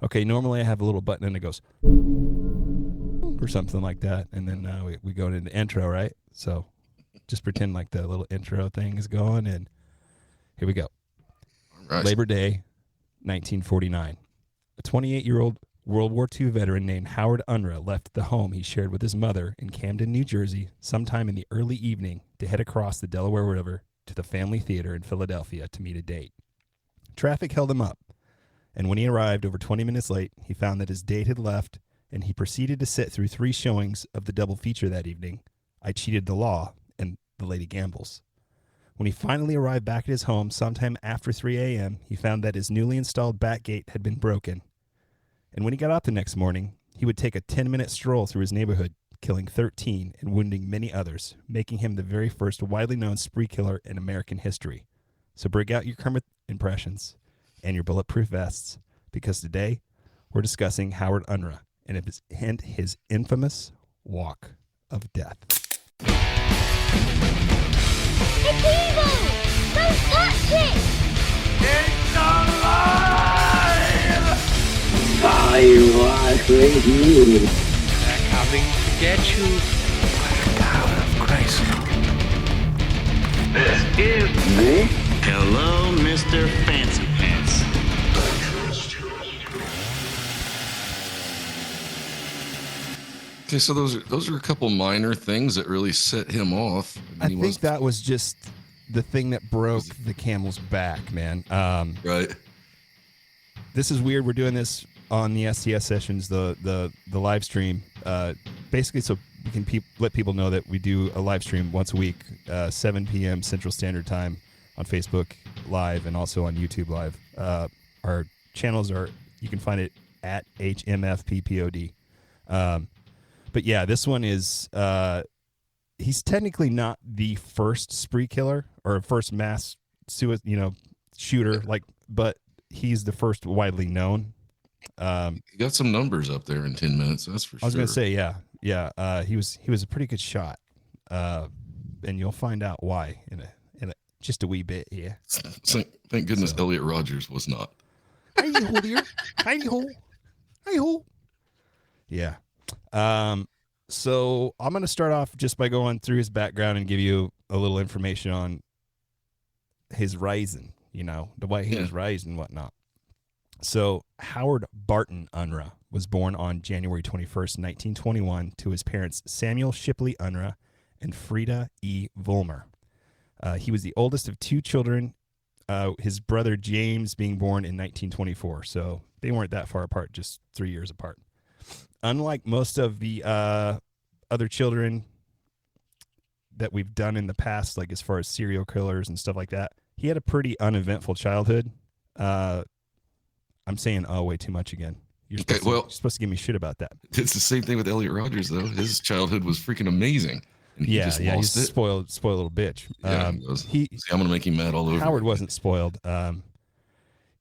Okay, normally I have a little button and it goes or something like that, and then we go into the intro, right? So just pretend like the little intro thing is going, and here we go. All right. Labor Day, 1949. A 28-year-old World War II veteran named Howard Unruh left the home he shared with his mother in Camden, New Jersey, sometime in the early evening to head across the Delaware River to the Family Theater in Philadelphia to meet a date. Traffic held him up, and when he arrived over 20 minutes late, he found that his date had left, and he proceeded to sit through 3 showings of the double feature that evening, I Cheated the Law and The Lady Gambles. When he finally arrived back at his home sometime after 3 a.m., he found that his newly installed back gate had been broken. And when he got up the next morning, he would take a 10-minute stroll through his neighborhood, killing 13 and wounding many others, making him the very first widely known spree killer in American history. So break out your Kermit impressions and your bulletproof vests, because today we're discussing Howard Unruh and his infamous walk of death. It's evil! Don't touch it! It's alive! I was with you. They're coming to get you by the power of Christ. This is Me? Hello, Mr. Fancy Pants. Okay, so those are a couple minor things that really set him off. I think that was just the thing that broke the camel's back, man. Right. This is weird. We're doing this on the STS sessions, the live stream, basically so we can let people know that we do a live stream once a week, 7 p.m. Central Standard Time on Facebook Live and also on YouTube Live. Our channels are, you can find it at HMFPPOD. But yeah, this one is, he's technically not the first spree killer or first mass shooter, but he's the first widely known. He got some numbers up there in 10 minutes. That's for sure. I was going to say, yeah. He was a pretty good shot. And you'll find out why in just a wee bit here. Thank goodness Elliot Rogers was not. Hi-ho, dear. Hi-ho. Hi-ho. Yeah. So I'm going to start off just by going through his background and give you a little information on his rising, the way he was raised and whatnot. So Howard Barton Unruh was born on January 21st, 1921 to his parents Samuel Shipley Unruh and Frida E. Vollmer. He was the oldest of 2 children, his brother James being born in 1924. So they weren't that far apart, just 3 years apart. Unlike most of the other children that we've done in the past, like as far as serial killers and stuff like that, he had a pretty uneventful childhood. I'm saying way too much again. You're supposed to give me shit about that. It's the same thing with Elliot Rogers, though. His childhood was freaking amazing. And he just lost he's it. spoiled little bitch. Yeah, I'm going to make him mad all over. Howard wasn't spoiled.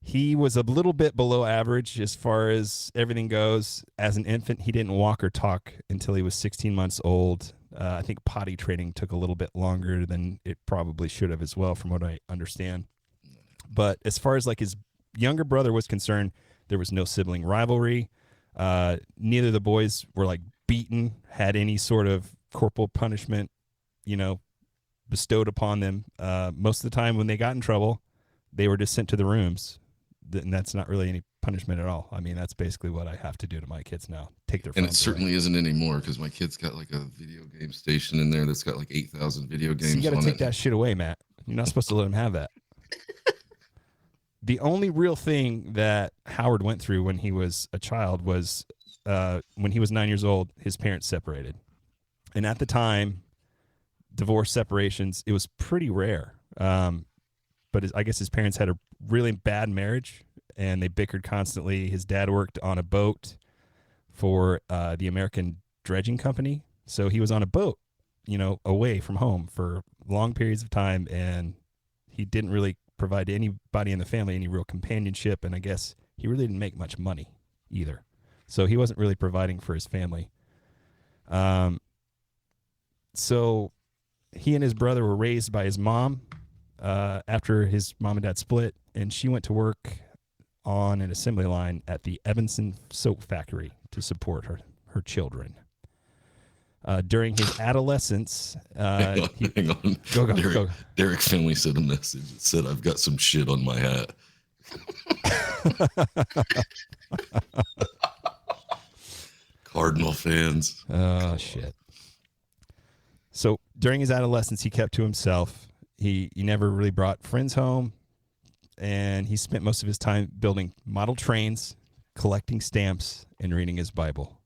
He was a little bit below average as far as everything goes. As an infant, he didn't walk or talk until he was 16 months old. I think potty training took a little bit longer than it probably should have as well, from what I understand. But as far as like his younger brother was concerned, there was no sibling rivalry. Neither of the boys were like beaten, had any sort of corporal punishment, bestowed upon them. Most of the time when they got in trouble, they were just sent to the rooms. And that's not really any punishment at all. I mean, that's basically what I have to do to my kids now. Take their phones. And it certainly isn't anymore, because my kid's got like a video game station in there that's got like 8,000 video games. So you got to take that shit away, Matt. You're not supposed to let him have that. The only real thing that Howard went through when he was a child was when he was 9 years old, his parents separated. And at the time, divorce separations, it was pretty rare. But I guess his parents had a really bad marriage, and they bickered constantly. His dad worked on a boat for the American Dredging Company. So he was on a boat, away from home for long periods of time, and he didn't really provide anybody in the family any real companionship, and I guess he really didn't make much money either. So he wasn't really providing for his family. So he and his brother were raised by his mom after his mom and dad split, and she went to work on an assembly line at the Evanston soap factory to support her children. During his adolescence, Hang on. Go. Derek Finley sent a message that said, "I've got some shit on my hat." Cardinal fans. Oh, shit. So during his adolescence, he kept to himself. He never really brought friends home, and he spent most of his time building model trains, collecting stamps, and reading his Bible.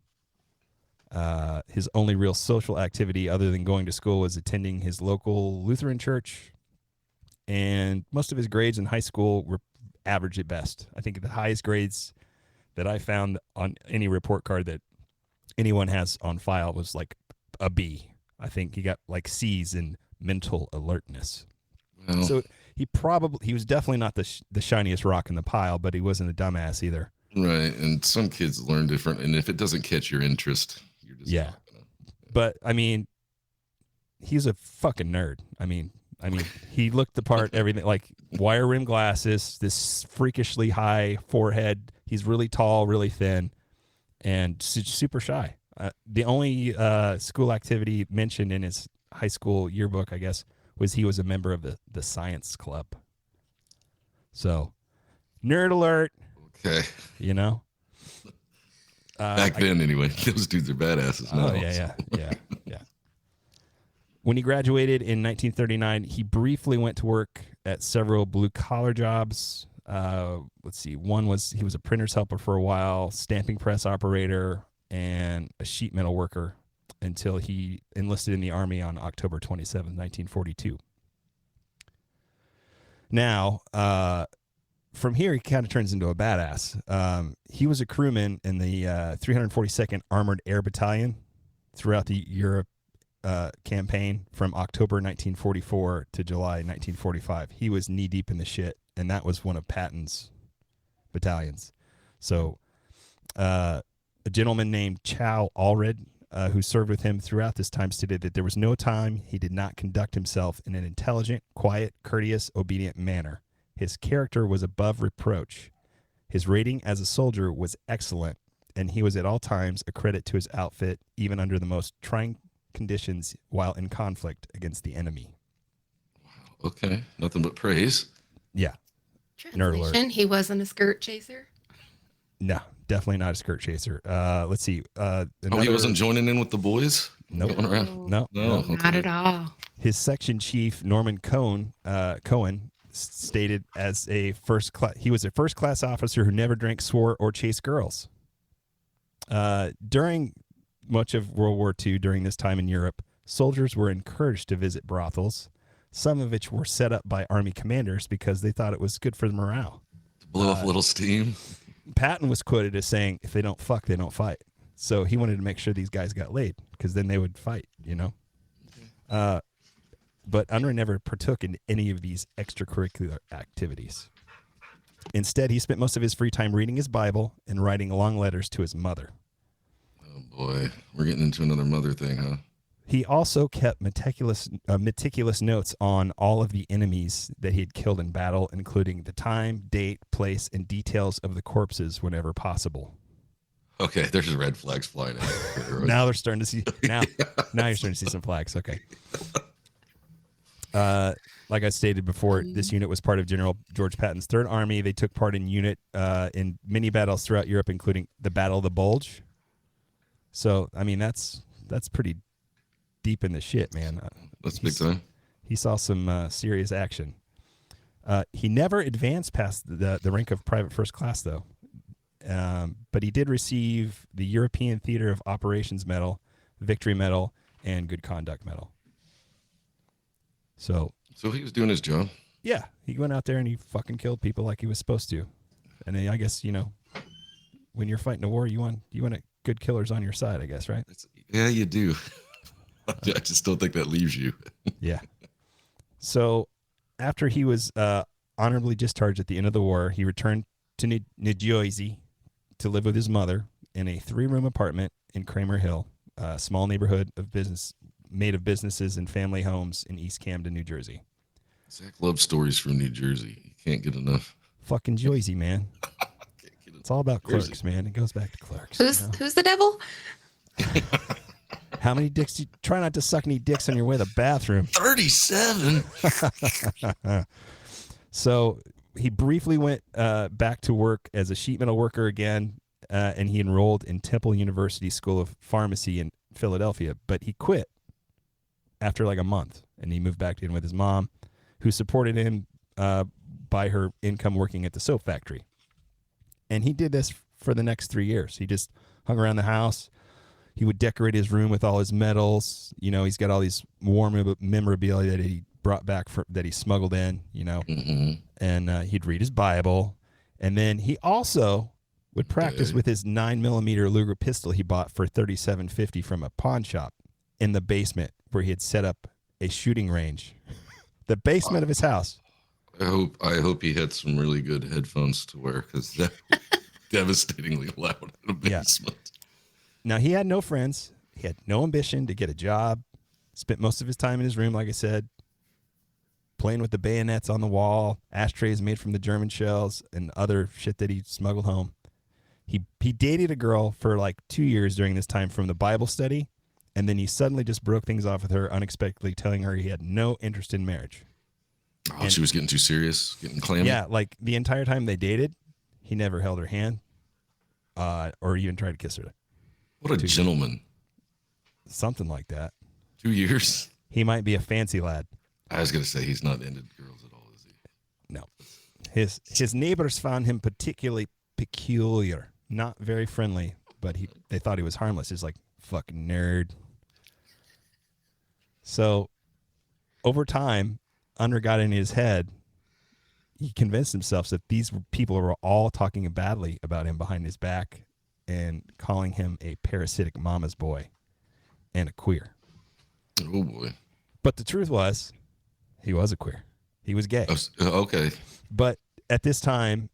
His only real social activity other than going to school was attending his local Lutheran church, and most of his grades in high school were average at best. I think the highest grades that I found on any report card that anyone has on file was like a B. I think he got like C's in mental alertness. Well, So he was definitely not the shiniest rock in the pile, but he wasn't a dumbass either. right. And some kids learn different. And if it doesn't catch your interest, you're just Yeah. not gonna. But I mean, he's a fucking nerd. I mean, he looked the part, everything, like wire rim glasses, this freakishly high forehead. He's really tall, really thin, and super shy. The only school activity mentioned in his high school yearbook, I guess, was he was a member of the science club. So, nerd alert, Okay. you know. Back then, anyway, those dudes are badasses now. Oh yeah. When he graduated in 1939, he briefly went to work at several blue-collar jobs. Let's see. One was he was a printer's helper for a while, stamping press operator, and a sheet metal worker until he enlisted in the Army on October 27, 1942. Now, from here, he kind of turns into a badass. He was a crewman in the 342nd Armored Air Battalion throughout the Europe campaign from October 1944 to July 1945. He was knee deep in the shit, and that was one of Patton's battalions. So a gentleman named Chow Allred, who served with him throughout this time, stated that there was no time he did not conduct himself in an intelligent, quiet, courteous, obedient manner. His character was above reproach. His rating as a soldier was excellent, and he was at all times a credit to his outfit, even under the most trying conditions while in conflict against the enemy. Okay. Nothing but praise. Yeah. Nerd alert. Translation, he wasn't a skirt chaser. No, definitely not a skirt chaser. Let's see. Oh, he wasn't joining in with the boys? Nope. Going around? No. No. Okay. Not at all. His section chief, Norman Cohen, stated as a he was a first class officer who never drank, swore, or chased girls. During much of World War II, during this time in Europe, soldiers were encouraged to visit brothels, some of which were set up by Army commanders because they thought it was good for the morale. Blow off a little steam. Patton was quoted as saying, if they don't fuck, they don't fight. So he wanted to make sure these guys got laid because then they would fight, you know? But Unruh never partook in any of these extracurricular activities. Instead, he spent most of his free time reading his Bible and writing long letters to his mother. Oh, boy. We're getting into another mother thing, huh? He also kept meticulous notes on all of the enemies that he had killed in battle, including the time, date, place, and details of the corpses whenever possible. Okay, there's red flags flying out. Now they're starting to see. Now you're starting to see some flags. Okay. Like I stated before, this unit was part of General George Patton's Third Army. They took part in many battles throughout Europe, including the Battle of the Bulge. So, I mean, that's pretty deep in the shit, man. That's big time. He saw some serious action. He never advanced past the rank of private first class, though. But he did receive the European Theater of Operations Medal, Victory Medal, and Good Conduct Medal. So he was doing his job. yeah, he went out there and he fucking killed people like he was supposed to. And then I guess, you know, when you're fighting a war, you want good killers on your side, I guess, right? Yeah, you do. I just don't think that leaves you. Yeah. So after he was honorably discharged at the end of the war, he returned to New Jersey to live with his mother in a 3-room apartment in Kramer Hill, a small neighborhood of business made of businesses and family homes in East Camden, New Jersey. Zach loves stories from New Jersey. You can't get enough. Fucking Joyzy, man. It's all about Jersey. Clerks, man. It goes back to Clerks. Who's the devil? How many dicks? Try not to suck any dicks on your way to the bathroom. 37. So he briefly went back to work as a sheet metal worker again, and he enrolled in Temple University School of Pharmacy in Philadelphia. But he quit after like a month, and he moved back in with his mom, who supported him by her income working at the soap factory. And he did this for the next 3 years. He just hung around the house. He would decorate his room with all his medals. You know, he's got all these war memorabilia that he brought back that he smuggled in, you know. Mm-hmm. And he'd read his Bible. And then he also would practice with his 9mm Luger pistol he bought for $37.50 from a pawn shop in the basement where he had set up a shooting range. The basement of his house. I hope he had some really good headphones to wear, because that devastatingly loud in a basement. Now, he had no friends. He had no ambition to get a job. Spent most of his time in his room, like I said, playing with the bayonets on the wall, ashtrays made from the German shells, and other shit that he smuggled home. He dated a girl for like 2 years during this time from the Bible study, and then he suddenly just broke things off with her unexpectedly, telling her he had no interest in marriage. Oh, and she was getting too serious, getting clammy. Yeah, like the entire time they dated, he never held her hand or even tried to kiss her. What a gentleman. Something like that. 2 years? He might be a fancy lad. I was going to say he's not into girls at all, is he? No. His neighbors found him particularly peculiar, not very friendly, but they thought he was harmless. He's like, fucking nerd. So over time, Unruh got in his head. He convinced himself that these people were all talking badly about him behind his back and calling him a parasitic mama's boy and a queer. Oh, boy. But the truth was, he was a queer. He was gay. Okay. But at this time,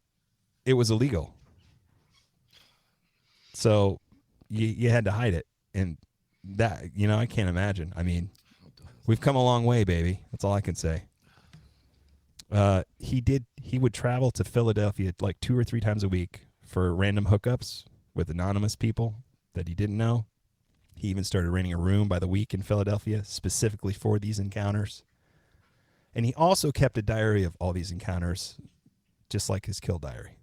it was illegal. So you had to hide it. And that, you know, I can't imagine. I mean, we've come a long way, baby. That's all I can say. He would travel to Philadelphia like 2 or 3 times a week for random hookups with anonymous people that he didn't know. He even started renting a room by the week in Philadelphia specifically for these encounters. And he also kept a diary of all these encounters, just like his kill diary.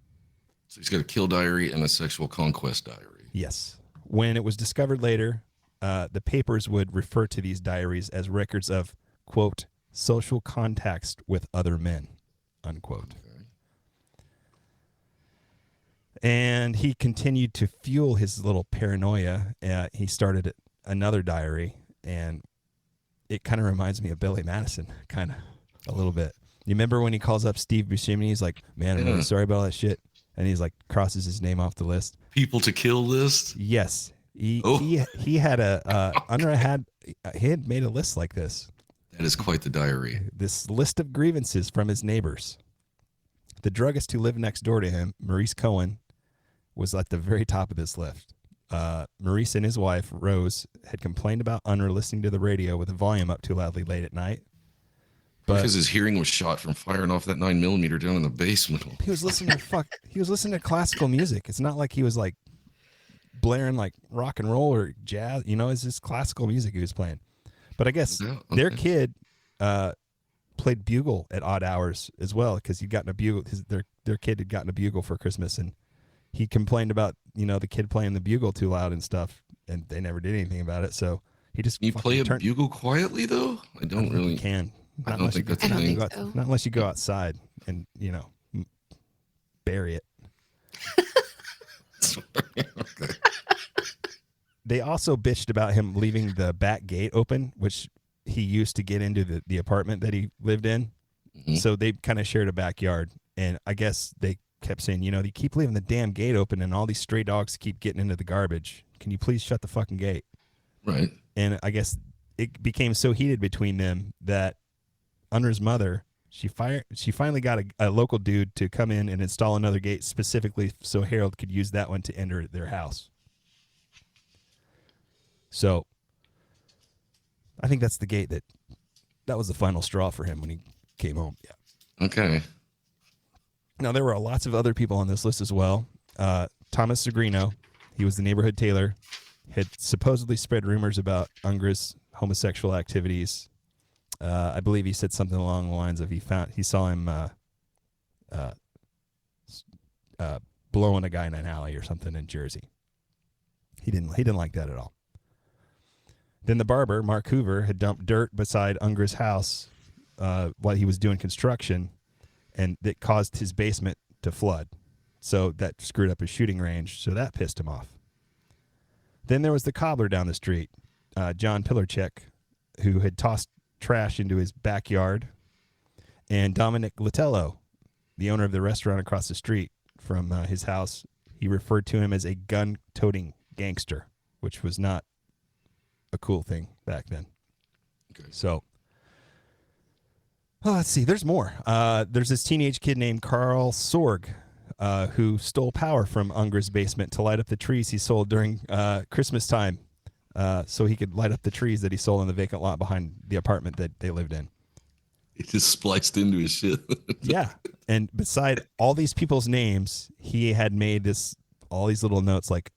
So he's got a kill diary and a sexual conquest diary. Yes. When it was discovered later, the papers would refer to these diaries as records of, quote, social contacts with other men, unquote. Okay. And he continued to fuel his little paranoia. He started another diary, and it kind of reminds me of Billy Madison, kind of a little bit. You remember when he calls up Steve Buscemi? He's like, man, I'm really sorry about all that shit. And he's like, crosses his name off the list. People to kill list? Yes. He had Unruh had made a list like this. That is quite the diary. This list of grievances from his neighbors. The druggist who lived next door to him, Maurice Cohen, was at the very top of this list. Maurice and his wife, Rose, had complained about Unruh listening to the radio with the volume up too loudly late at night. Because his hearing was shot from firing off that 9mm down in the basement. He was listening to classical music. It's not like he was like blaring like rock and roll or jazz. You know, it's just classical music he was playing. But I guess their kid played bugle at odd hours as well, because he'd gotten a bugle. Their kid had gotten a bugle for Christmas, and he complained about, you know, the kid playing the bugle too loud and stuff, and they never did anything about it. So he just play a bugle quietly though. I don't really can. I don't think that's a thing. Not unless you go outside and, you know, bury it. Okay. They also bitched about him leaving the back gate open, which he used to get into the apartment that he lived in. Mm-hmm. So they kind of shared a backyard. And I guess they kept saying, you know, they keep leaving the damn gate open and all these stray dogs keep getting into the garbage. Can you please shut the fucking gate? Right. And I guess it became so heated between them that Unruh's mother, she finally got a local dude to come in and install another gate specifically so Harold could use that one to enter their house. So I think that's the gate that was the final straw for him when he came home. Yeah. Okay. Now, there were lots of other people on this list as well. Thomas Segrino, he was the neighborhood tailor, had supposedly spread rumors about Unruh's homosexual activities. I believe he said something along the lines of he saw him blowing a guy in an alley or something in Jersey. He didn't like that at all. Then the barber, Mark Hoover, had dumped dirt beside Unruh's house while he was doing construction, and that caused his basement to flood. So that screwed up his shooting range, so that pissed him off. Then there was the cobbler down the street, John Pilarchek, who had tossed trash into his backyard, and Dominic Latello, the owner of the restaurant across the street from his house. He referred to him as a gun-toting gangster, which was not a cool thing back then. Okay. So, let's see. There's more. There's this teenage kid named Carl Sorg, who stole power from Unruh's basement to light up the trees he sold during Christmas time, so he could light up the trees that he sold in the vacant lot behind the apartment that they lived in. It just spliced into his shit. Yeah, and beside all these people's names, he had made all these little notes like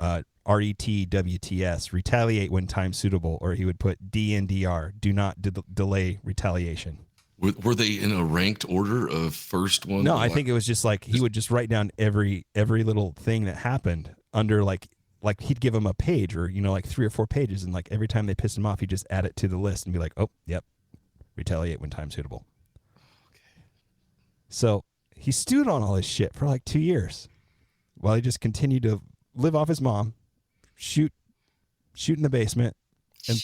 RETWTS, retaliate when time suitable, or he would put DNDR, do not delay retaliation. Were they in a ranked order of first one? No, I think it was just like he would just write down every little thing that happened under like he'd give him a page or like 3 or 4 pages, and like every time they pissed him off, he'd just add it to the list and be like, oh, yep, retaliate when time suitable. Okay. So he stewed on all his shit for like 2 years while he just continued to live off his mom, shoot in the basement, and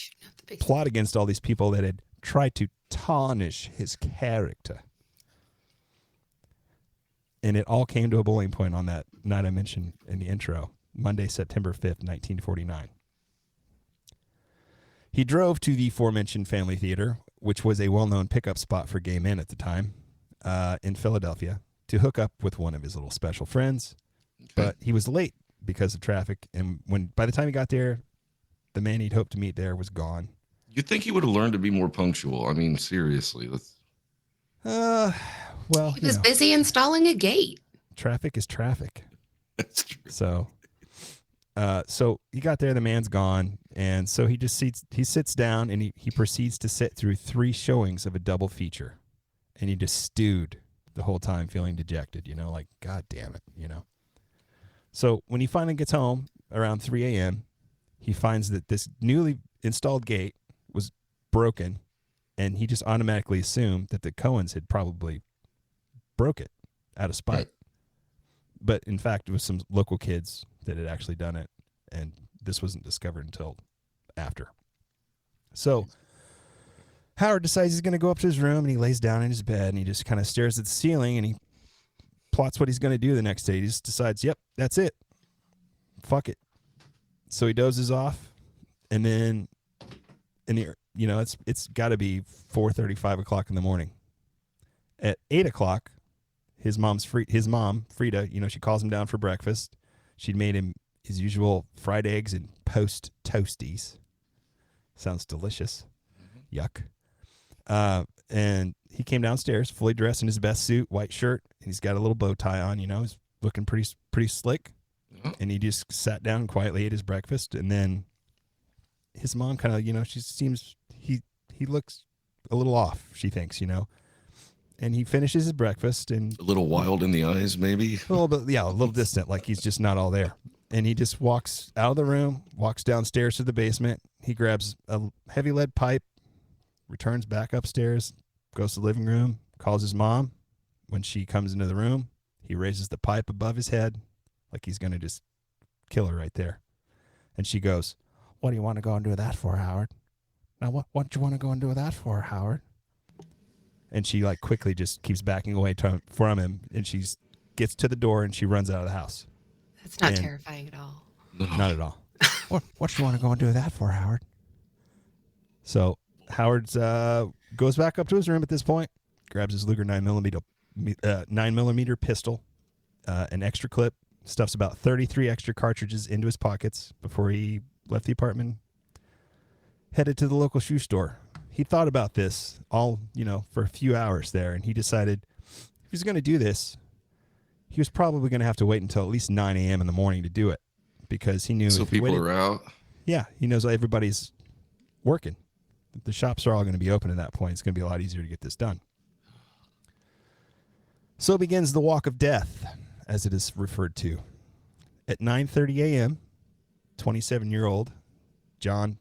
plot against all these people that had tried to tarnish his character. And it all came to a boiling point on that night I mentioned in the intro, Monday, September 5th, 1949. He drove to the aforementioned Family Theater, which was a well-known pickup spot for gay men at the time, in Philadelphia, to hook up with one of his little special friends. Okay. But he was late because of traffic, and by the time he got there, the man he'd hoped to meet there was gone. You'd think he would have learned to be more punctual. I mean, seriously. Well, he was busy installing a gate. Traffic is traffic. That's true. So he got there, the man's gone, and so he sits down and he proceeds to sit through 3 showings of a double feature, and he just stewed the whole time, feeling dejected, like, God damn it, So when he finally gets home around 3 a.m., he finds that this newly installed gate was broken, and he just automatically assumed that the Cohens had probably broke it out of spite. Right. But in fact, it was some local kids that had actually done it, and this wasn't discovered until after. So Howard decides he's going to go up to his room, and he lays down in his bed, and he just kind of stares at the ceiling, and he plots what he's going to do the next day. He just decides, yep, that's it. Fuck it. So he dozes off, and then it's got to be 4:30, 5 o'clock in the morning. At 8 o'clock, his mom, Frida, she calls him down for breakfast. She'd made him his usual fried eggs and post toasties. Sounds delicious. Mm-hmm. Yuck. And he came downstairs fully dressed in his best suit, white shirt, and he's got a little bow tie on, he's looking pretty slick. Mm-hmm. And he just sat down and quietly ate his breakfast, and then his mom kind of, she seems, he looks a little off, she thinks, and he finishes his breakfast, and a little wild in the eyes, maybe a little bit, a little distant, like he's just not all there. And he just walks out of the room, walks downstairs to the basement. He grabs a heavy lead pipe, returns back upstairs, goes to the living room, calls his mom. When she comes into the room, he raises the pipe above his head like he's going to just kill her right there. And she goes, "What do you want to go and do that for, Howard? Now, what do you want to go and do that for, Howard?" And she quickly just keeps backing away from him, and she gets to the door and she runs out of the house. That's not terrifying at all. Not at all. What do you want to go and do that for, Howard? So Howard's goes back up to his room at this point, grabs his Luger 9mm pistol, an extra clip, stuffs about 33 extra cartridges into his pockets before he left the apartment, headed to the local shoe store. He thought about this all, for a few hours there, and he decided if he's going to do this, he was probably going to have to wait until at least 9 a.m. in the morning to do it because he knew. So people are out? Yeah, he knows everybody's working. The shops are all going to be open at that point. It's going to be a lot easier to get this done. So begins the walk of death, as it is referred to. At 9:30 a.m., 27-year-old John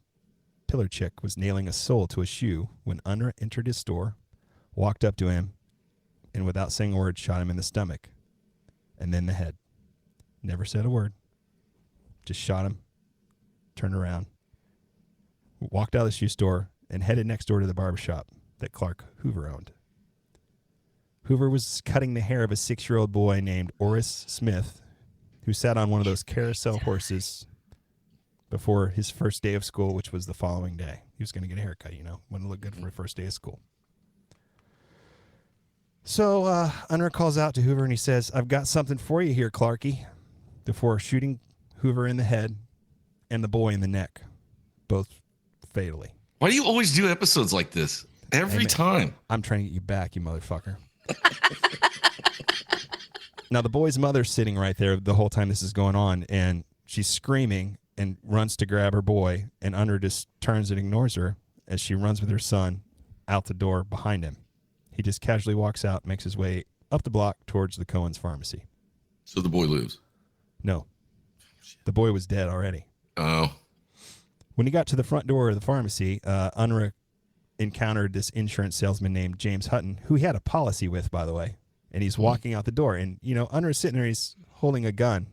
Pilarchik was nailing a sole to a shoe when Unruh entered his store, walked up to him, and without saying a word, shot him in the stomach and then the head. Never said a word. Just shot him, turned around, walked out of the shoe store, and headed next door to the barbershop that Clark Hoover owned. Hoover was cutting the hair of a 6-year-old boy named Oris Smith, who sat on one of those carousel horses before his first day of school, which was the following day. He was going to get a haircut, wouldn't look good for a first day of school. So Unruh calls out to Hoover and he says, "I've got something for you here, Clarky," before shooting Hoover in the head and the boy in the neck, both fatally. Why do you always do episodes like this? Every time. I'm trying to get you back, you motherfucker. Now, the boy's mother's sitting right there the whole time this is going on, and she's screaming and runs to grab her boy, and Unruh just turns and ignores her as she runs with her son out the door behind him. He just casually walks out, makes his way up the block towards the Cohen's pharmacy. So the boy lives? No. The boy was dead already. Oh. When he got to the front door of the pharmacy, Unruh encountered this insurance salesman named James Hutton, who he had a policy with, by the way. And he's walking out the door. And, Unruh's sitting there, he's holding a gun.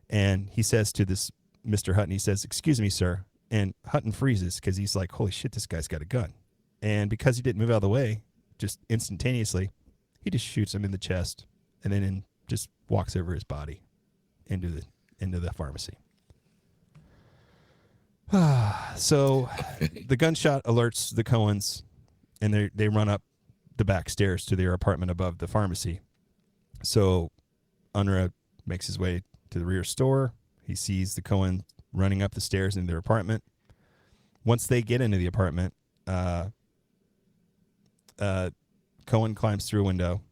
And he says to this Mr. Hutton, he says, "Excuse me, sir." And Hutton freezes because he's like, holy shit, this guy's got a gun. And because he didn't move out of the way, just instantaneously, he just shoots him in the chest and then just walks over his body into the pharmacy. So the gunshot alerts the Cohens, and they run up the back stairs to their apartment above the pharmacy. So Unruh makes his way to the rear store. He sees the Cohen running up the stairs into their apartment. Once they get into the apartment, Cohen climbs through a window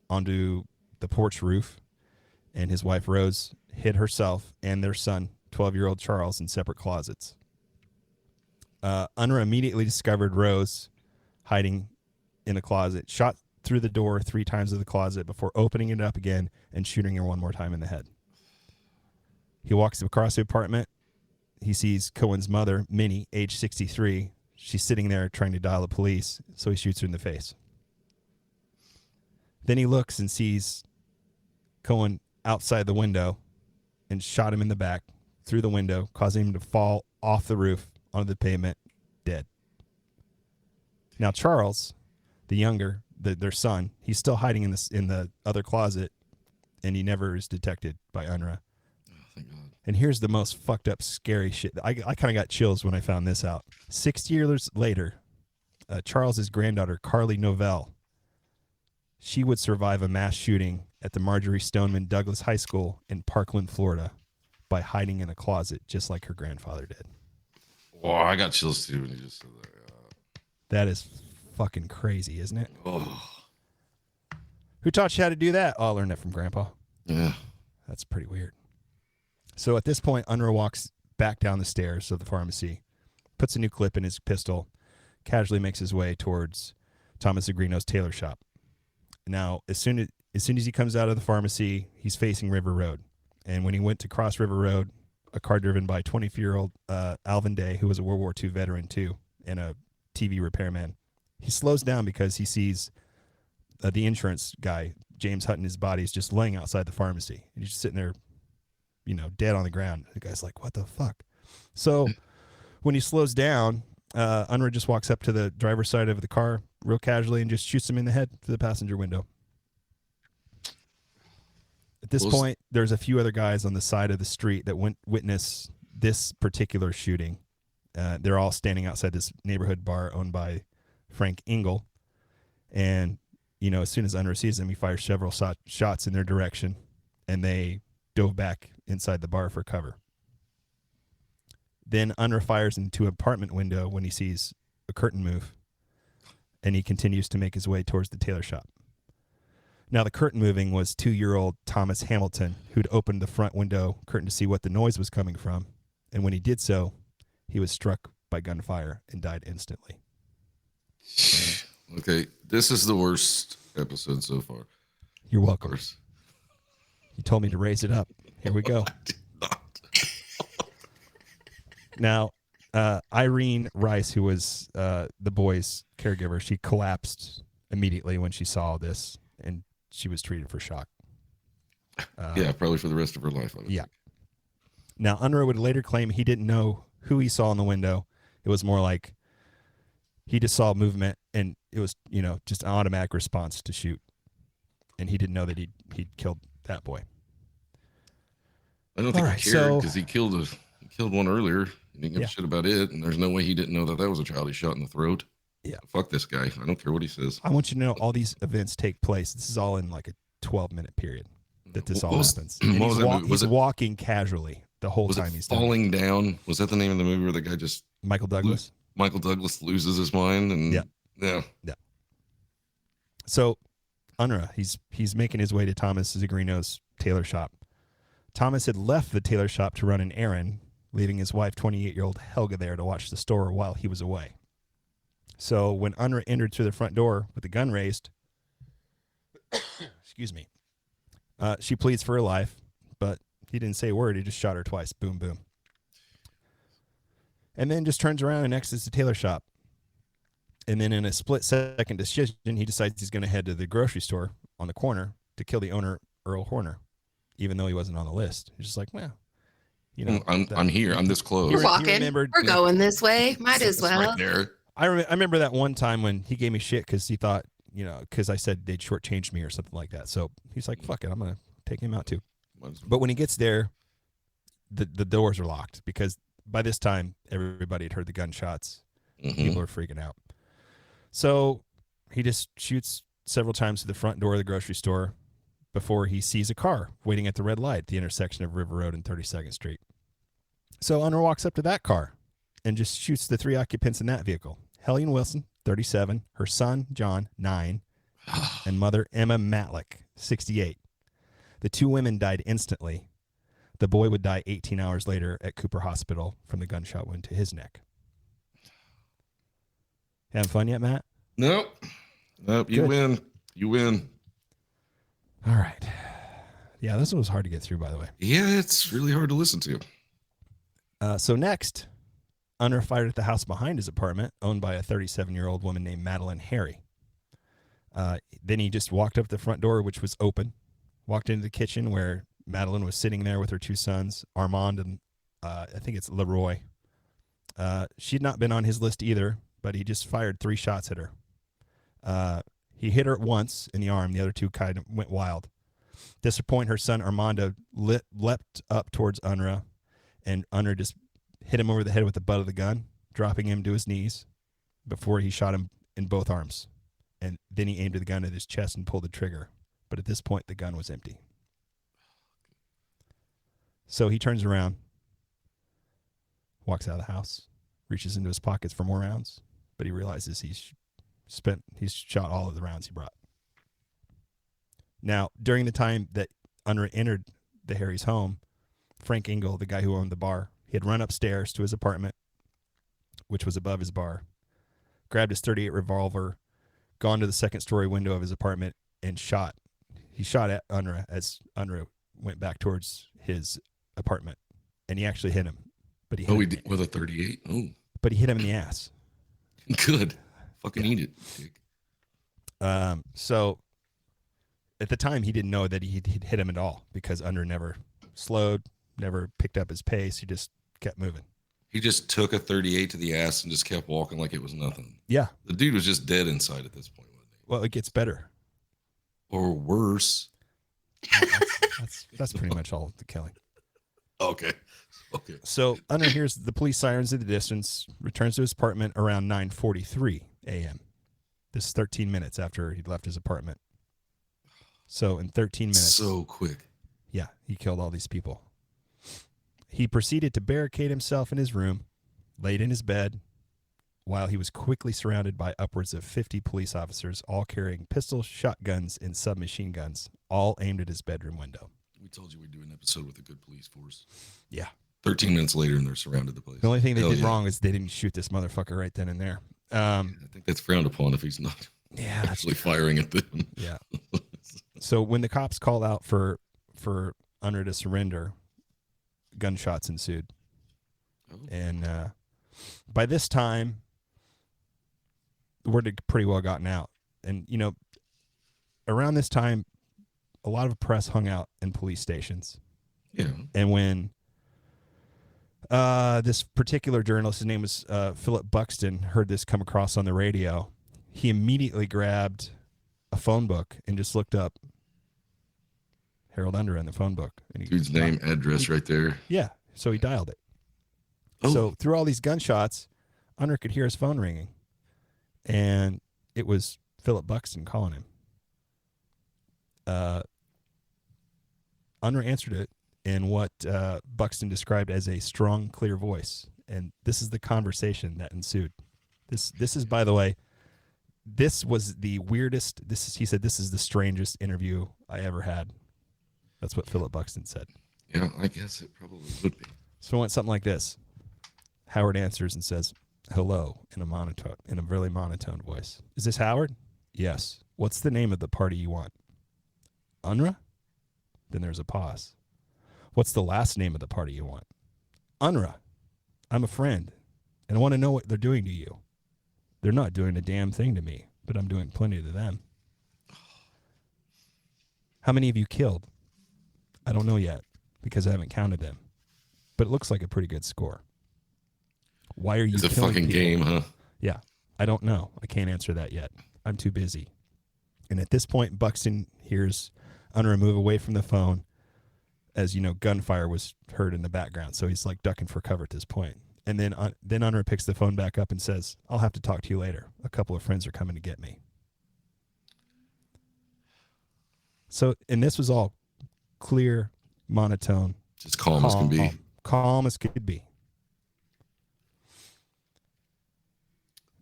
onto the porch roof, and his wife Rose hid herself and their son, 12-year-old Charles, in separate closets. Unruh immediately discovered Rose hiding in a closet, shot through the door 3 times of the closet before opening it up again and shooting her one more time in the head. He walks across the apartment. He sees Cohen's mother, Minnie, age 63. She's sitting there trying to dial the police, so he shoots her in the face. Then he looks and sees Cohen outside the window and shot him in the back through the window, causing him to fall off the roof onto the pavement, dead. Now Charles, the younger, their son, he's still hiding in the other closet, and he never is detected by Unruh. Oh, thank God. And here's the most fucked up, scary shit. I kind of got chills when I found this out. 6 years later, Charles's granddaughter, Carly Novell, she would survive a mass shooting at the Marjorie Stoneman Douglas High School in Parkland, Florida, by hiding in a closet, just like her grandfather did. Oh, I got chills too when you just said that. That is fucking crazy, isn't it? Oh. Who taught you how to do that? Oh, I learned that from Grandpa. Yeah. That's pretty weird. So at this point, Unruh walks back down the stairs of the pharmacy, puts a new clip in his pistol, casually makes his way towards Thomas Agrino's tailor shop. Now, as soon as he comes out of the pharmacy, he's facing River Road. And when he went to cross River Road, a car driven by 24-year-old Alvin Day, who was a World War II veteran too, and a TV repairman, he slows down because he sees the insurance guy, James Hutton, his body is just laying outside the pharmacy. And he's just sitting there, dead on the ground. The guy's like, what the fuck? So when he slows down, Unruh just walks up to the driver's side of the car real casually and just shoots him in the head through the passenger window. At this point, there's a few other guys on the side of the street that witness this particular shooting. They're all standing outside this neighborhood bar owned by Frank Engel. And, as soon as Unruh sees them, he fires several shots in their direction, and they dove back inside the bar for cover. Then Unruh fires into an apartment window when he sees a curtain move, and he continues to make his way towards the tailor shop. Now, the curtain moving was 2-year-old Thomas Hamilton, who'd opened the front window curtain to see what the noise was coming from. And when he did so, he was struck by gunfire and died instantly. Okay, this is the worst episode so far. You're welcome. Worse. You told me to raise it up. Here we go. I did not. Now, Irene Rice, who was the boy's caregiver, she collapsed immediately when she saw this, and she was treated for shock. Yeah, probably for the rest of her life. Yeah. Now, Unruh would later claim he didn't know who he saw in the window. It was more like he just saw movement, and it was, just an automatic response to shoot. And he didn't know that he'd killed that boy. I don't think All right, he cared because he killed one earlier. He didn't give a shit about it, and there's no way he didn't know that was a child he shot in the throat. Yeah. Fuck this guy. I don't care what he says. I want you to know all these events take place. This is all in like a 12-minute period that this all happens. And he's walking casually the whole time he's falling down. Was that the name of the movie where the guy just Michael Douglas loses his mind? And yeah. So Unruh, he's making his way to Thomas Zigrino's tailor shop. Thomas had left the tailor shop to run an errand, leaving his wife, 28-year-old Helga, there to watch the store while he was away. So when Unruh entered through the front door with the gun raised, excuse me, she pleads for her life, but he didn't say a word. He just shot her twice. Boom, boom. And then just turns around and exits the tailor shop. And then in a split-second decision, he decides he's going to head to the grocery store on the corner to kill the owner, Earl Horner, even though he wasn't on the list. He's just like, well, I'm here. I'm this close. We're walking. We're going this way. Might as well. Right there. I remember that one time when he gave me shit because he thought, because I said they'd shortchanged me or something like that. So he's like, fuck it, I'm going to take him out too. But when he gets there, the doors are locked because by this time, everybody had heard the gunshots. Mm-hmm. People are freaking out. So he just shoots several times to the front door of the grocery store before he sees a car waiting at the red light at the intersection of River Road and 32nd Street. So Unruh walks up to that car and just shoots the 3 occupants in that vehicle. Helene Wilson, 37, her son, John, 9, and mother, Emma Matlick, 68. The 2 women died instantly. The boy would die 18 hours later at Cooper Hospital from the gunshot wound to his neck. Having fun yet, Matt? Nope. You win. You win. All right. Yeah, this one was hard to get through, by the way. Yeah, it's really hard to listen to. So next, Unruh fired at the house behind his apartment, owned by a 37-year-old woman named Madeline Harry. Then he just walked up the front door, which was open, walked into the kitchen where Madeline was sitting there with her 2 sons, Armand and I think it's Leroy. She had not been on his list either, but he just fired 3 shots at her. He hit her once in the arm. The other 2 kind of went wild. At this point, her son Armando leapt up towards Unruh, and Unruh just hit him over the head with the butt of the gun, dropping him to his knees before he shot him in both arms. And then he aimed the gun at his chest and pulled the trigger. But at this point, the gun was empty. So he turns around, walks out of the house, reaches into his pockets for more rounds, but he realizes he's shot all of the rounds he brought. Now, during the time that Unruh entered the Harry's home, Frank Engel, the guy who owned the bar, he had run upstairs to his apartment, which was above his bar, grabbed his .38 revolver, gone to the second-story window of his apartment, and shot. He shot at Unruh as Unruh went back towards his apartment, and he actually hit him. But he did with a .38. Oh, but he hit him in the ass. Good, fucking eat it. Dick. So at the time, he didn't know that he'd hit him at all because Unruh never slowed, never picked up his pace. He just kept moving. He just took a .38 to the ass and just kept walking like it was nothing. Yeah. The dude was just dead inside at this point, wasn't he? Well, it gets better. Or worse. That's pretty much all the killing. Okay. So Unruh hears the police sirens in the distance, returns to his apartment around 9:43 a.m. This is 13 minutes after he'd left his apartment. So in 13 minutes. So quick. Yeah, he killed all these people. He proceeded to barricade himself in his room, laid in his bed, while he was quickly surrounded by upwards of 50 police officers, all carrying pistols, shotguns, and submachine guns, all aimed at his bedroom window. We told you we'd do an episode with a good police force. Yeah. 13 minutes later, and they're surrounded the place. The only thing they Hell did yeah. wrong is they didn't shoot this motherfucker right then and there. I think that's frowned upon if he's not Yeah, actually firing at them. yeah. So when the cops called out for Unruh to surrender, gunshots ensued. Oh. And by this time, the word had pretty well gotten out. And, you know, around this time, a lot of press hung out in police stations. Yeah. And when this particular journalist, his name was Philip Buxton, heard this come across on the radio, he immediately grabbed a phone book and just looked up Harold Unruh in the phone book. And Dude's name, address right there. Yeah. So he dialed it. Oh. So through all these gunshots, Unruh could hear his phone ringing. And it was Philip Buxton calling him. Unruh answered it in what Buxton described as a strong, clear voice. And this is the conversation that ensued. This is, by the way, this was the weirdest. He said, this is the strangest interview I ever had. That's what Philip Buxton said. Yeah, I guess it probably would be. So it went something like this. Howard answers and says, hello, in a really monotone voice. Is this Howard? Yes. What's the name of the party you want? Unruh? Then there's a pause. What's the last name of the party you want? Unruh. I'm a friend, and I want to know what they're doing to you. They're not doing a damn thing to me, but I'm doing plenty to them. How many have you killed? I don't know yet, because I haven't counted them. But it looks like a pretty good score. Why are you It's a killing fucking people? game, huh? Yeah. I don't know. I can't answer that yet. I'm too busy. And at this point, Buxton hears Unruh move away from the phone as, you know, gunfire was heard in the background. So he's like ducking for cover at this point. And then Unruh picks the phone back up and says, I'll have to talk to you later. A couple of friends are coming to get me. So, and this was all clear, monotone. Just calm as can be. Calm as could be.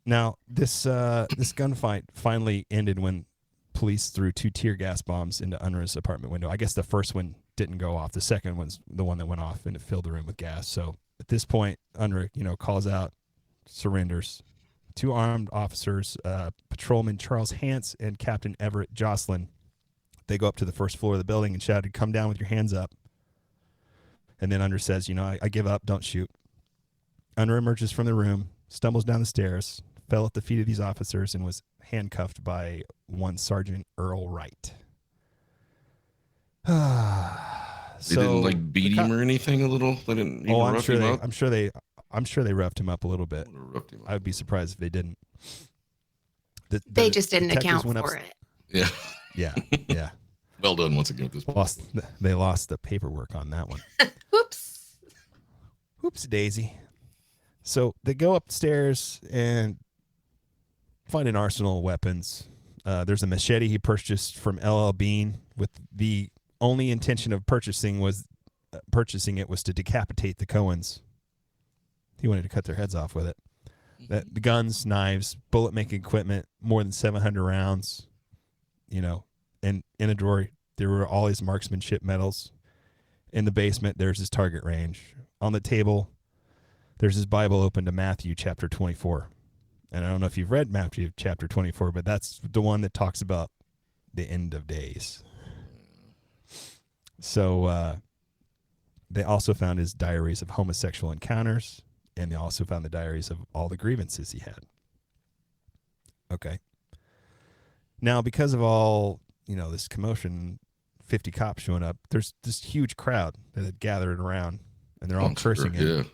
Now, this gunfight finally ended when police threw 2 tear gas bombs into Unruh's apartment window. I guess the first one didn't go off. The second one's the one that went off, and it filled the room with gas. So at this point, Unruh, you know, calls out, surrenders. 2 armed officers, Patrolman Charles Hance and Captain Everett Jocelyn, they go up to the first floor of the building and shouted, "Come down with your hands up." And then Unruh says, you know, I give up, don't shoot. Unruh emerges from the room, stumbles down the stairs, fell at the feet of these officers, and was handcuffed by one Sergeant Earl Wright. They didn't like beat him or anything a little? They didn't even rough him up? I'm sure they roughed him up a little bit. Roughed him up. I would be surprised if they didn't. They just didn't detectives account went for it. Yeah. Yeah, yeah. Well done once again with this point. They lost the paperwork on that one. Whoops. Whoops, daisy. So they go upstairs and find an arsenal of weapons. There's a machete he purchased from L.L. Bean with the only intention of purchasing it was to decapitate the Cohens. He wanted to cut their heads off with it. The guns, knives, bullet making equipment, more than 700 rounds. You know, and in a drawer there were all his marksmanship medals. In the basement there's his target range. On the table there's his Bible open to Matthew chapter 24. And I don't know if you've read Matthew chapter 24, but that's the one that talks about the end of days. So they also found his diaries of homosexual encounters, and they also found the diaries of all the grievances he had. Okay. Now, because of all, you know, this commotion, 50 cops showing up, there's this huge crowd that had gathered around, and they're all cursing him.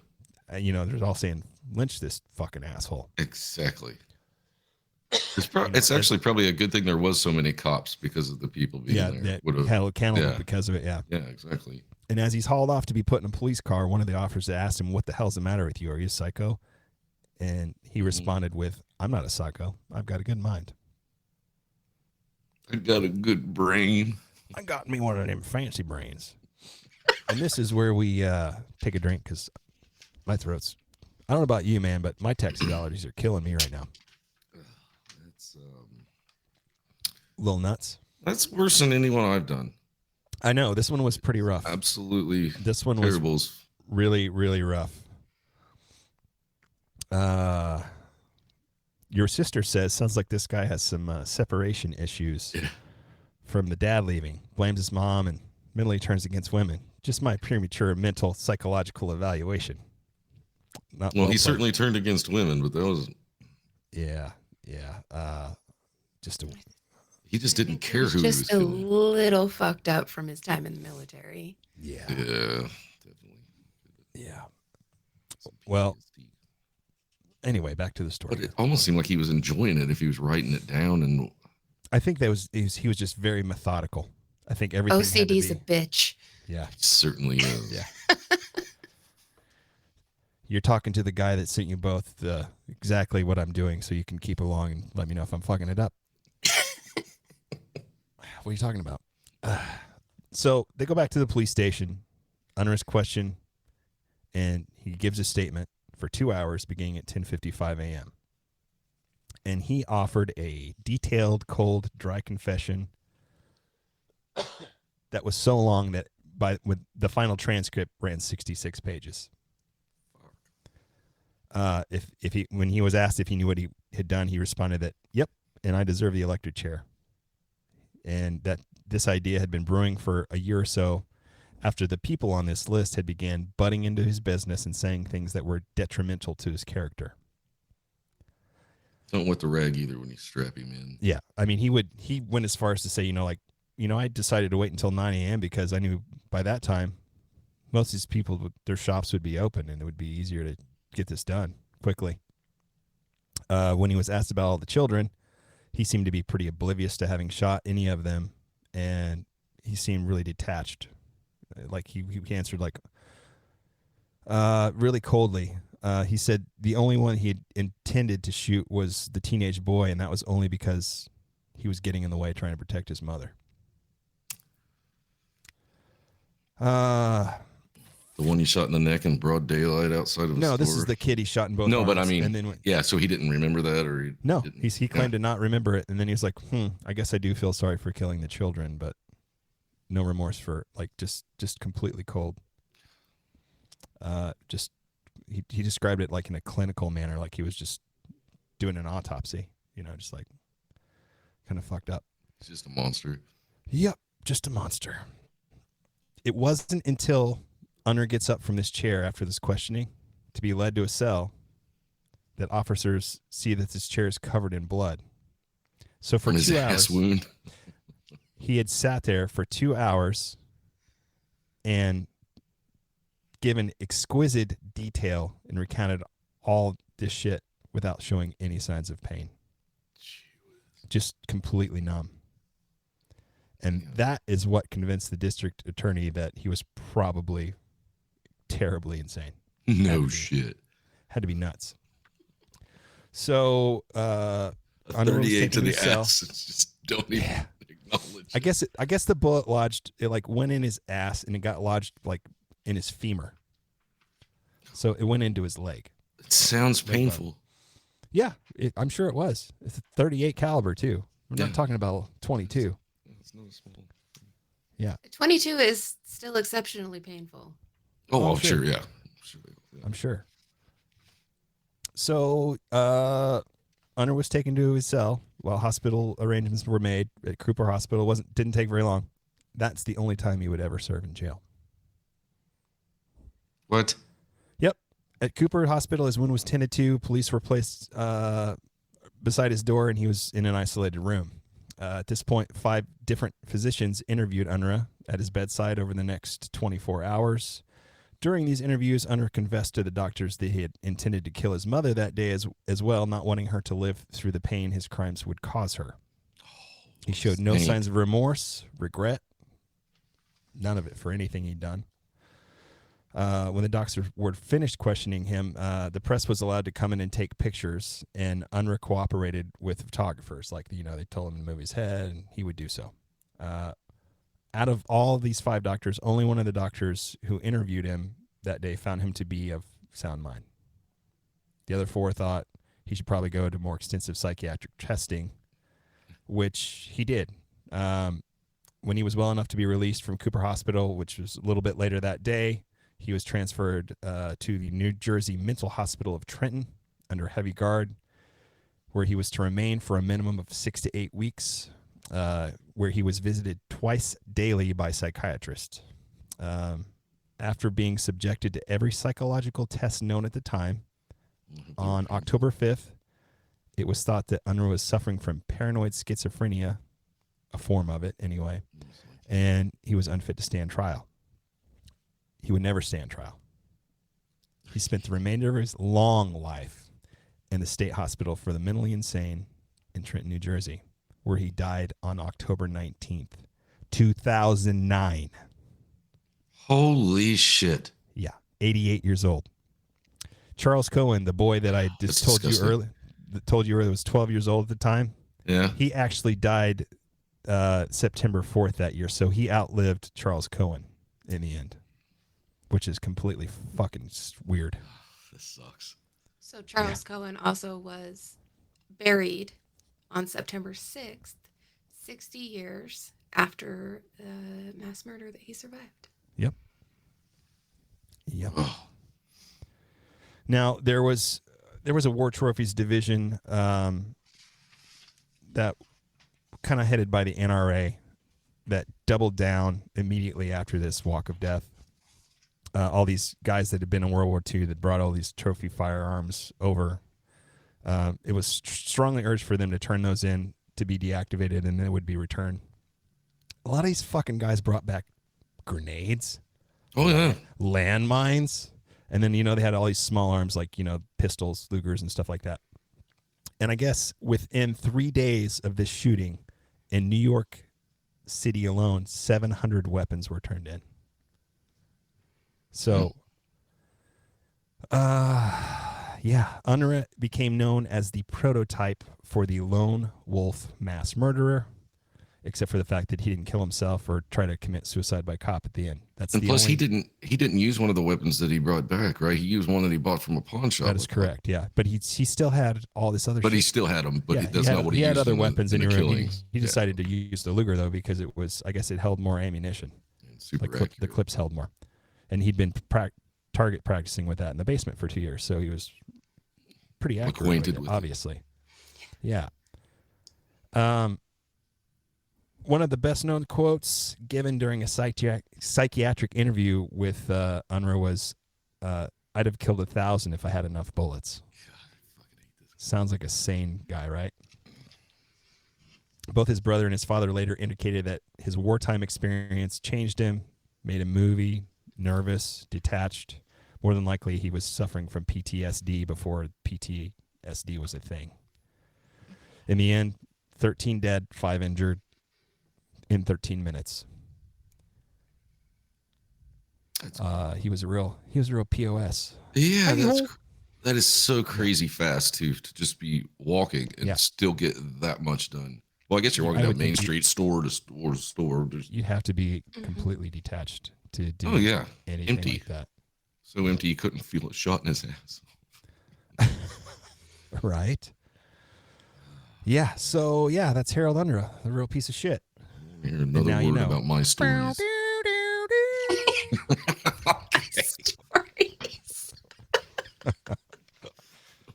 Yeah. You know, they're all saying, lynch this fucking asshole. Exactly. It's actually probably a good thing there was so many cops because of the people being there. Held accountable because of it, yeah. Yeah, exactly. And as he's hauled off to be put in a police car, one of the officers asked him, what the hell's the matter with you? Are you a psycho? And he responded with, I'm not a psycho. I've got a good mind. I got a good brain. I got me one of them fancy brains. And this is where we take a drink because my throat's I don't know about you, man, but my Texas allergies are killing me right now. That's Little nuts. that's worse than anyone I've done. I know this one was pretty rough. Absolutely. This one was terrible. really, really rough. Your sister says, sounds like this guy has some separation issues from the dad leaving. Blames his mom and mentally turns against women. Just my premature mental psychological evaluation. Not Well, he played. certainly turned against women, but that was Yeah. he just didn't care who he was Just a killing. little fucked up from his time in the military. Yeah. Yeah, definitely. Yeah. Well, anyway, back to the story. But it almost seemed like he was enjoying it if he was writing it down. And I think he was just very methodical. I think everything had to OCD's be, a bitch. yeah. he certainly is. Yeah. You're talking to the guy that sent you both exactly what I'm doing, so you can keep along and let me know if I'm fucking it up. What are you talking about? So they go back to the police station, Unruh's question, and he gives a statement for 2 hours beginning at 10:55 a.m. And he offered a detailed, cold, dry confession that was so long that with the final transcript ran 66 pages. When he was asked if he knew what he had done, he responded that, "Yep, and I deserve the electric chair." And that this idea had been brewing for a year or so after the people on this list had began butting into his business and saying things that were detrimental to his character. Don't wet the rag either when you strap him in. Yeah, I mean, he went as far as to say, I decided to wait until 9 a.m. because I knew by that time most of these people, their shops would be open and it would be easier to get this done quickly. When he was asked about all the children, he seemed to be pretty oblivious to having shot any of them, and he seemed really detached. Like he answered really coldly. He said the only one he had intended to shoot was the teenage boy, and that was only because he was getting in the way trying to protect his mother. The one he shot in the neck in broad daylight outside of a No, store. this is the kid he shot in both No, arms. but I mean, and then yeah, so he didn't remember that, or no, didn't. he claimed to not remember it, and then he was like, I guess I do feel sorry for killing the children, but no remorse for, just completely cold. He described it like in a clinical manner, like he was just doing an autopsy, just like kind of fucked up. He's just a monster. Yep, just a monster. It wasn't until Unruh gets up from this chair after this questioning to be led to a cell that officers see that this chair is covered in blood. So for From his 2 ass hours, wound. he had sat there for 2 hours and given exquisite detail and recounted all this shit without showing any signs of pain. Just completely numb. And that is what convinced the district attorney that he was probably terribly insane. No shit. Had to be nuts. So, A Unruh was 38 to taken the to cell. ass. It's just don't even acknowledge. I guess the bullet lodged, it went in his ass and it got lodged in his femur. So it went into his leg. It sounds painful. Yeah, I'm sure it was. It's a 38 caliber too. We're Yeah. not talking about 22. It's not small. Yeah, 22 is still exceptionally painful. Oh, Oh, sure, sure. yeah. I'm sure. So, Unruh was taken to his cell while hospital arrangements were made at Cooper Hospital. Didn't take very long. That's the only time he would ever serve in jail. What? Yep. At Cooper Hospital, his wound was tended to. Police were placed beside his door, and he was in an isolated room. At this point, 5 different physicians interviewed Unruh at his bedside over the next 24 hours. During these interviews, Unruh confessed to the doctors that he had intended to kill his mother that day as well, not wanting her to live through the pain his crimes would cause her. He showed no Saint. signs of remorse, regret, none of it for anything he'd done. When the doctors were finished questioning him, the press was allowed to come in and take pictures, and Unruh cooperated with photographers. They told him to move his head, and he would do so. Out of all these 5 doctors, only one of the doctors who interviewed him that day found him to be of sound mind. The other 4 thought he should probably go to more extensive psychiatric testing, which he did. When he was well enough to be released from Cooper Hospital, which was a little bit later that day, he was transferred to the New Jersey Mental Hospital of Trenton under heavy guard, where he was to remain for a minimum of 6 to 8 weeks, where he was visited twice daily by psychiatrists. After being subjected to every psychological test known at the time, on October 5th, it was thought that Unruh was suffering from paranoid schizophrenia, a form of it anyway, and he was unfit to stand trial. He would never stand trial. He spent the remainder of his long life in the state hospital for the mentally insane in Trenton, New Jersey, where he died on October 19th, 2009. Holy shit. Yeah, 88 years old. Charles Cohen, the boy that I just That's disgusting. told you earlier was 12 years old at the time. Yeah. He actually died September 4th that year, so he outlived Charles Cohen in the end, which is completely fucking weird. This sucks. So Charles Cohen also was buried on September 6th, 60 years after the mass murder that he survived. Yep. Now there was a War Trophies division that kind of headed by the NRA that doubled down immediately after this walk of death. All these guys that had been in World War II that brought all these trophy firearms over. It was strongly urged for them to turn those in to be deactivated, and they would be returned. A lot of these fucking guys brought back grenades. Oh, yeah. Landmines. And then, they had all these small arms like, pistols, Lugers, and stuff like that. And I guess within 3 days of this shooting in New York City alone, 700 weapons were turned in. So, Unruh became known as the prototype for the lone wolf mass murderer, except for the fact that he didn't kill himself or try to commit suicide by cop at the end. And plus, he didn't use one of the weapons that he brought back, right? He used one that he bought from a pawn shop. That is correct, yeah. But he still had all this other shit. But he still had them, but that's not what he had used other in weapons in in the your room. killings. He decided to use the Luger, though, because it was, I guess it held more ammunition. Super The clips held more. And he'd been target practicing with that in the basement for 2 years, so he was pretty accurate Acquainted with with it, it. obviously. Yeah. One of the best-known quotes given during a psychiatric interview with Unruh was, "I'd have killed 1,000 if I had enough bullets." Sounds like a sane guy, right? Both his brother and his father later indicated that his wartime experience changed him, made him moody, nervous, detached. More than likely, he was suffering from PTSD before PTSD was a thing. In the end, 13 dead, 5 injured in 13 minutes. He was a real POS. Yeah, that is so crazy fast to just be walking and still get that much done. Well, I guess you're walking down Main Street, store to store to store. You'd have to be completely detached to do anything empty. like that. So empty he couldn't feel a shot in his ass. Right? Yeah, so that's Harold Unruh, the real piece of shit. Hear another word about my stories. Stories.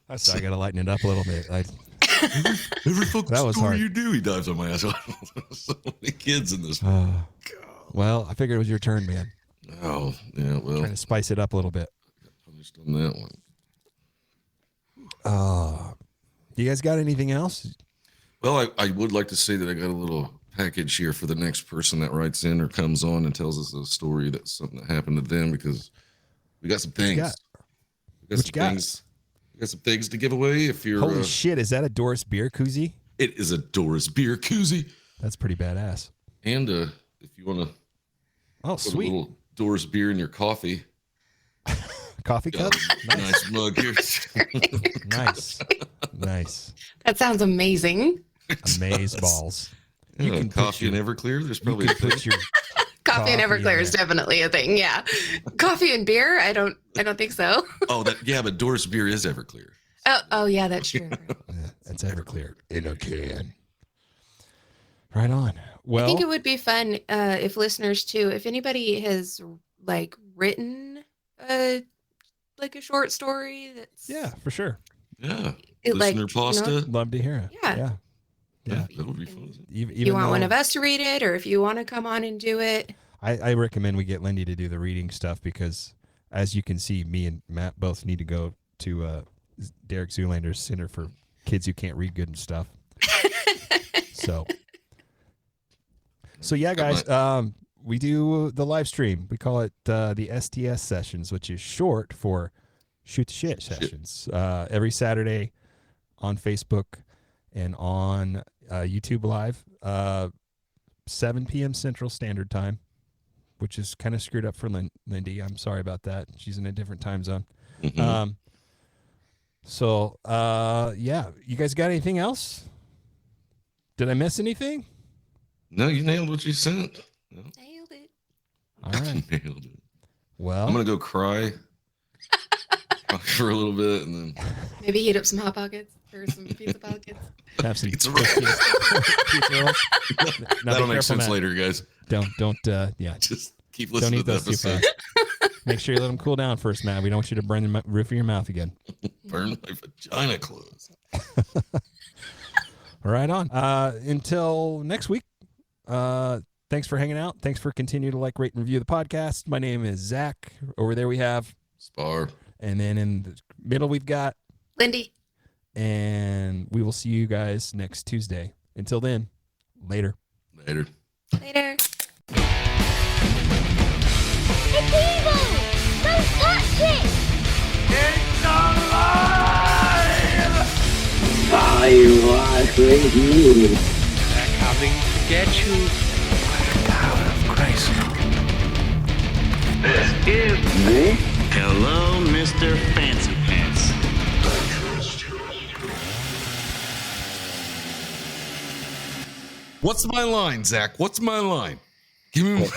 I got to lighten it up a little bit. Every fucking That was story hard. you do, he dives on my ass. So many kids in this. Well, I figured it was your turn, man. Oh, yeah, well. Trying to spice it up a little bit. Punished on that one. You guys got anything else? Well, I would like to say that I got a little package here for the next person that writes in or comes on and tells us a story that's something that happened to them, because we got some things. We got some things to give away. If you're Holy shit, is that a Doris beer koozie? it is a Doris beer koozie. That's pretty badass. And if you want to Oh, put a sweet. little Doris beer in your coffee, Coffee cup? nice mug here. Nice. That sounds amazing. Amaze balls. You can can put coffee your- and Everclear. There's You probably could put your Coffee and Everclear is definitely a thing. Yeah. Coffee and beer? I don't think so. Oh, but Doris beer is Everclear. Oh yeah, that's true. Yeah, that's Everclear in a can. Right on. Well, I think it would be fun if listeners too, if anybody has like written like a short story that's yeah, for sure. Yeah. like, Listener pasta. Love to hear it. Yeah. Yeah. That would be fun. Even you want one though- of us to read it, or if you want to come on and do it. I recommend we get Lindy to do the reading stuff because, as you can see, me and Matt both need to go to Derek Zoolander's Center for Kids Who Can't Read Good and stuff. So yeah, guys, we do the live stream. We call it the STS sessions, which is short for Shoot the Shit sessions. Every Saturday on Facebook and on YouTube Live, 7 p.m. Central Standard Time, which is kind of screwed up for Lindy. I'm sorry about that. She's in a different time zone. Mm-hmm. Yeah, you guys got anything else? Did I miss anything? No, you nailed what you sent. No. Nailed it. All right. Nailed it. Well, I'm gonna go cry for a little bit, and then Maybe heat up some Hot Pockets or some pizza pockets. have some Pizza pizza rolls. Now, that'll be make careful, sense Matt. later, guys. Don't. Yeah. Just keep Don't listening eat to the those too episode. fast. Make sure you let them cool down first, Matt. We don't want you to burn the roof of your mouth again. Burn my vagina closed. Right on. Until next week. Thanks for hanging out. Thanks for continuing to like, rate, and review the podcast. My name is Zach. Over there we have Spar. and then in the middle we've got Lindy. and we will see you guys next Tuesday. Until then, later. Later. Later. It's evil! Don't touch it! I was with you. They're coming to get you. Power of Christ. This is Me? Hello, Mr. Fancy Pants. What's my line, Zach? What's my line? Give me.